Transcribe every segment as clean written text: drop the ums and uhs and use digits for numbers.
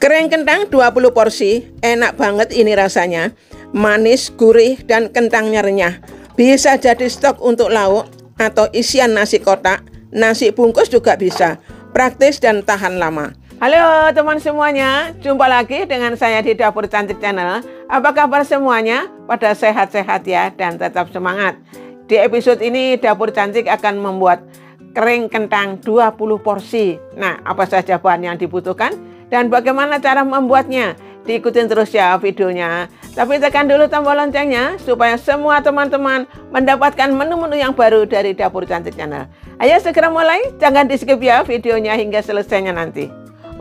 Kering kentang 20 porsi, enak banget ini rasanya. Manis, gurih, dan kentangnya renyah. Bisa jadi stok untuk lauk atau isian nasi kotak, nasi bungkus juga bisa. Praktis dan tahan lama. Halo teman semuanya, jumpa lagi dengan saya di Dapur Cantik Channel. Apa kabar semuanya? Pada sehat-sehat ya dan tetap semangat. Di episode ini Dapur Cantik akan membuat kering kentang 20 porsi. Nah, apa saja bahan yang dibutuhkan dan bagaimana cara membuatnya? Diikutin terus ya videonya. Tapi tekan dulu tombol loncengnya supaya semua teman-teman mendapatkan menu-menu yang baru dari Dapur Cantik Channel. Ayo segera mulai, jangan di skip ya videonya hingga selesainya nanti.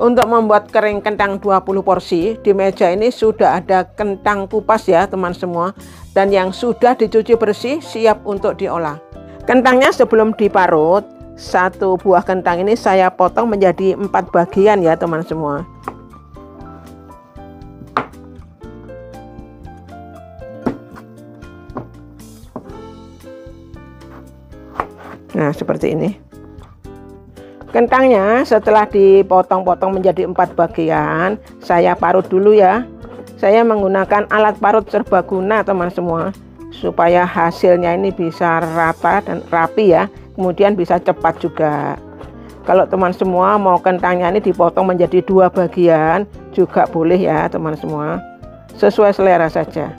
Untuk membuat kering kentang 20 porsi, di meja ini sudah ada kentang kupas ya teman semua. Dan yang sudah dicuci bersih siap untuk diolah. Kentangnya sebelum diparut, satu buah kentang ini saya potong menjadi 4 bagian ya teman semua. Nah seperti ini. Kentangnya setelah dipotong-potong menjadi 4 bagian, saya parut dulu ya. Saya menggunakan alat parut serbaguna teman semua, supaya hasilnya ini bisa rata dan rapi ya. Kemudian bisa cepat juga. Kalau teman semua mau kentangnya ini dipotong menjadi 2 bagian juga boleh ya teman semua. Sesuai selera saja.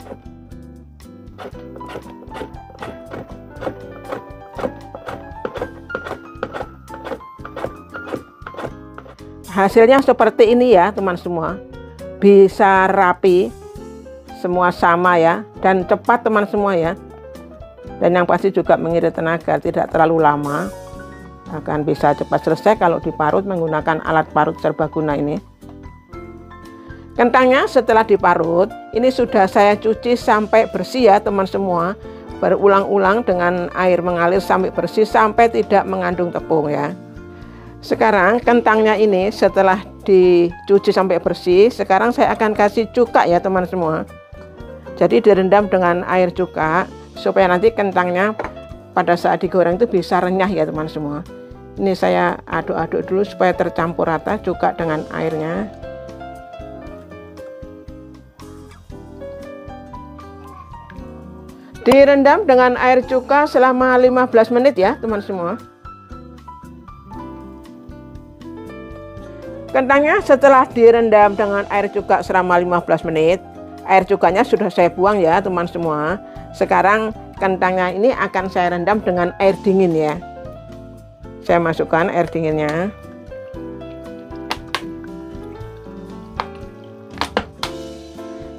Hasilnya seperti ini ya teman semua. Bisa rapi, semua sama ya, dan cepat teman semua ya. Dan yang pasti juga mengirit tenaga, tidak terlalu lama. Akan bisa cepat selesai kalau diparut menggunakan alat parut serbaguna ini. Kentangnya setelah diparut, ini sudah saya cuci sampai bersih ya teman semua. Berulang-ulang dengan air mengalir sampai bersih, sampai tidak mengandung tepung ya. Sekarang kentangnya ini setelah dicuci sampai bersih, sekarang saya akan kasih cuka ya teman semua. Jadi direndam dengan air cuka supaya nanti kentangnya pada saat digoreng itu bisa renyah ya teman semua. Ini saya aduk-aduk dulu supaya tercampur rata cuka dengan airnya. Direndam dengan air cuka selama 15 menit ya teman semua. Kentangnya setelah direndam dengan air cuka selama 15 menit, air cukanya sudah saya buang ya teman semua. Sekarang kentangnya ini akan saya rendam dengan air dingin ya. Saya masukkan air dinginnya.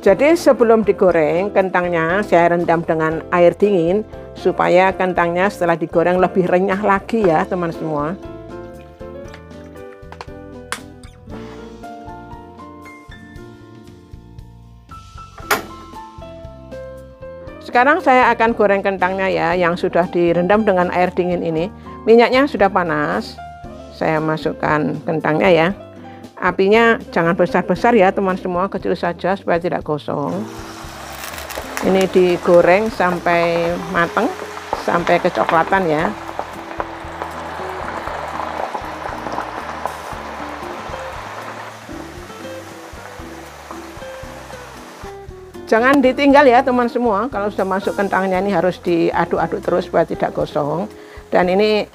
Jadi sebelum digoreng, kentangnya saya rendam dengan air dingin supaya kentangnya setelah digoreng lebih renyah lagi ya teman semua. Sekarang saya akan goreng kentangnya ya, yang sudah direndam dengan air dingin ini. Minyaknya sudah panas. Saya masukkan kentangnya ya. Apinya jangan besar-besar ya teman semua, kecil saja supaya tidak gosong. Ini digoreng sampai matang, sampai kecoklatan ya. Jangan ditinggal ya teman semua. Kalau sudah masuk kentangnya ini harus diaduk-aduk terus supaya tidak gosong. Dan ini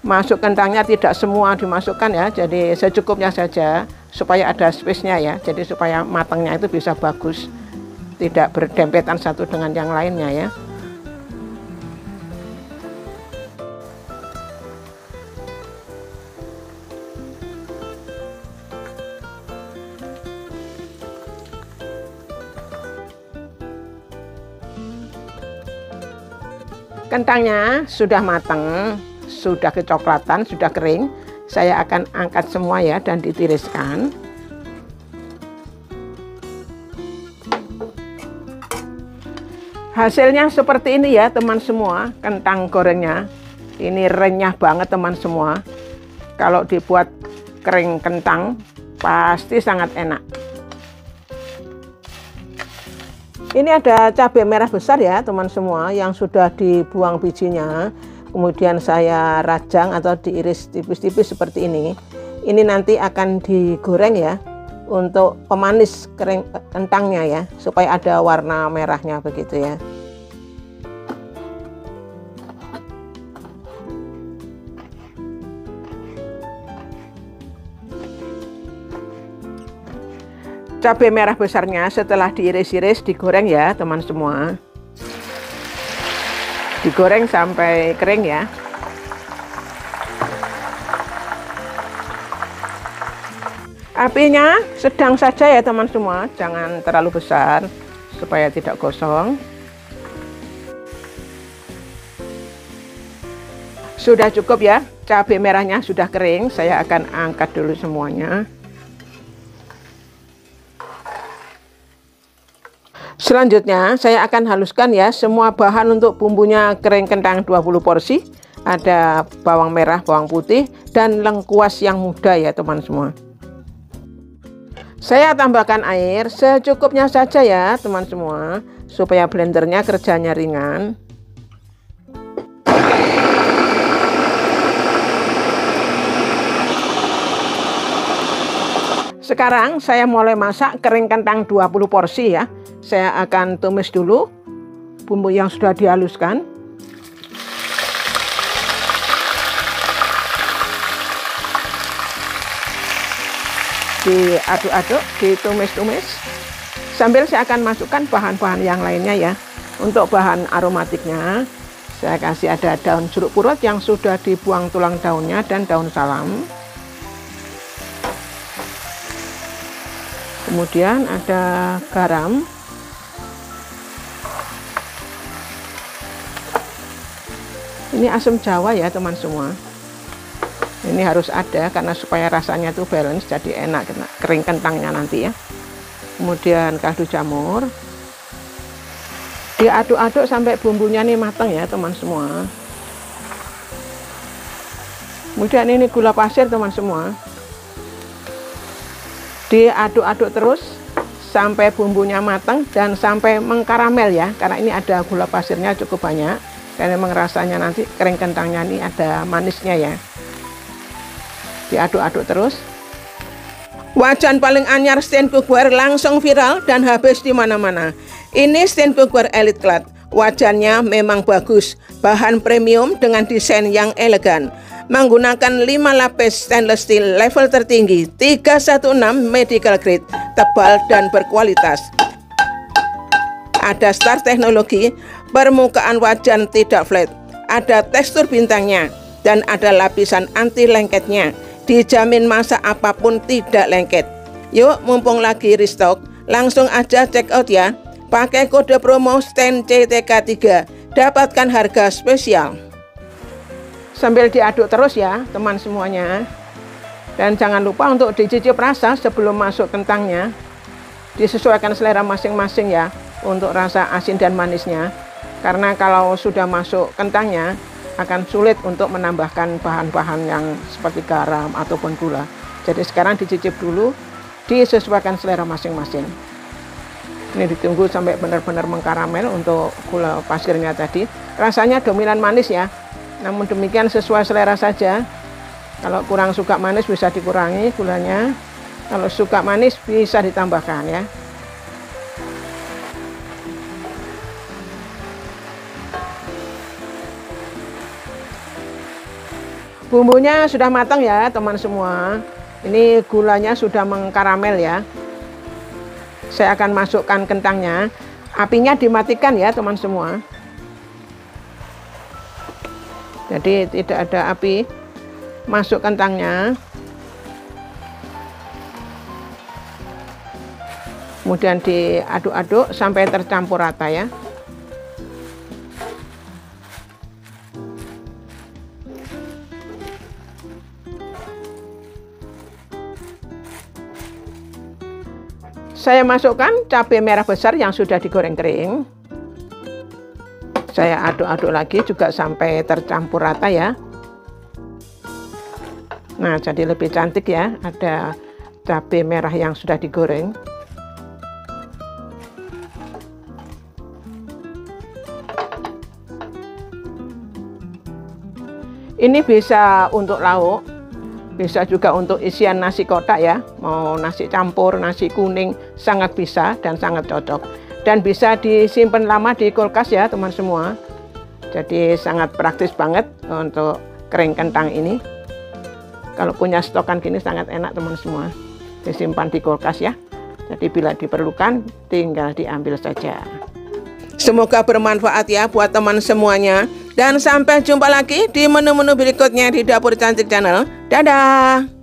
masuk kentangnya tidak semua dimasukkan ya. Jadi secukupnya saja supaya ada space-nya ya. Jadi supaya matangnya itu bisa bagus. Tidak berdempetan satu dengan yang lainnya ya. Kentangnya sudah matang, sudah kecoklatan, sudah kering. Saya akan angkat semua ya dan ditiriskan. Hasilnya seperti ini ya teman semua, kentang gorengnya. Ini renyah banget teman semua. Kalau dibuat kering kentang pasti sangat enak. Ini ada cabai merah besar ya teman semua yang sudah dibuang bijinya. Kemudian saya rajang atau diiris tipis-tipis seperti ini. Ini nanti akan digoreng ya. untuk pemanis kering kentangnya ya, supaya ada warna merahnya begitu ya. Cabai merah besarnya setelah diiris-iris digoreng ya teman semua. Digoreng sampai kering ya. Apinya sedang saja ya teman semua, jangan terlalu besar supaya tidak gosong. Sudah cukup ya, cabai merahnya sudah kering. Saya akan angkat dulu semuanya. Selanjutnya saya akan haluskan ya semua bahan untuk bumbunya kering kentang 20 porsi. Ada bawang merah, bawang putih, dan lengkuas yang muda ya teman semua. Saya tambahkan air secukupnya saja ya teman semua, supaya blendernya kerjanya ringan. Sekarang saya mulai masak kering kentang 20 porsi ya. Saya akan tumis dulu bumbu yang sudah dihaluskan. Diaduk-aduk, ditumis-tumis. Sambil saya akan masukkan bahan-bahan yang lainnya ya. Untuk bahan aromatiknya, saya kasih ada daun jeruk purut yang sudah dibuang tulang daunnya dan daun salam. Kemudian ada garam. Ini asam jawa ya teman semua. Ini harus ada karena supaya rasanya itu balance, jadi enak kering kentangnya nanti ya. Kemudian kaldu jamur. Diaduk-aduk sampai bumbunya nih matang ya teman semua. Kemudian ini gula pasir teman semua. Diaduk-aduk terus sampai bumbunya matang dan sampai mengkaramel ya, karena ini ada gula pasirnya cukup banyak. Karena memang rasanya nanti kering kentangnya ini ada manisnya ya. Diaduk-aduk terus. Wajan paling anyar stain cookware langsung viral dan habis di mana-mana. Ini stain cookware Elite Clad. Wajannya memang bagus, bahan premium dengan desain yang elegan. Menggunakan 5 lapis stainless steel level tertinggi 316 medical grade, tebal dan berkualitas. Ada star teknologi, permukaan wajan tidak flat, ada tekstur bintangnya, dan ada lapisan anti lengketnya. Dijamin masa apapun tidak lengket. Yuk, mumpung lagi restock, langsung aja check out ya. Pakai kode promo STAIN CTK3, dapatkan harga spesial. Sambil diaduk terus ya teman semuanya. Dan jangan lupa untuk dicicip rasa sebelum masuk kentangnya. Disesuaikan selera masing-masing ya untuk rasa asin dan manisnya. Karena kalau sudah masuk kentangnya akan sulit untuk menambahkan bahan-bahan yang seperti garam ataupun gula. Jadi sekarang dicicip dulu, disesuaikan selera masing-masing. Ini ditunggu sampai benar-benar mengkaramel untuk gula pasirnya tadi. Rasanya dominan manis ya. Namun demikian sesuai selera saja. Kalau kurang suka manis bisa dikurangi gulanya. Kalau suka manis bisa ditambahkan ya. Bumbunya sudah matang ya teman semua. Ini gulanya sudah mengkaramel ya. Saya akan masukkan kentangnya. Apinya dimatikan ya teman semua. Jadi tidak ada api. Masuk kentangnya. Kemudian diaduk-aduk sampai tercampur rata ya. Saya masukkan cabai merah besar yang sudah digoreng kering. Saya aduk-aduk lagi juga sampai tercampur rata ya. Nah, jadi lebih cantik ya, ada cabai merah yang sudah digoreng. Ini bisa untuk lauk, Bisa juga untuk isian nasi kotak ya, mau nasi campur, nasi kuning, sangat bisa dan sangat cocok. Dan bisa disimpan lama di kulkas ya teman semua. Jadi sangat praktis banget untuk kering kentang ini. Kalau punya stokan gini sangat enak teman semua. Disimpan di kulkas ya. Jadi bila diperlukan tinggal diambil saja. Semoga bermanfaat ya buat teman semuanya. Dan sampai jumpa lagi di menu-menu berikutnya di Dapur Cantik Channel. Dadah!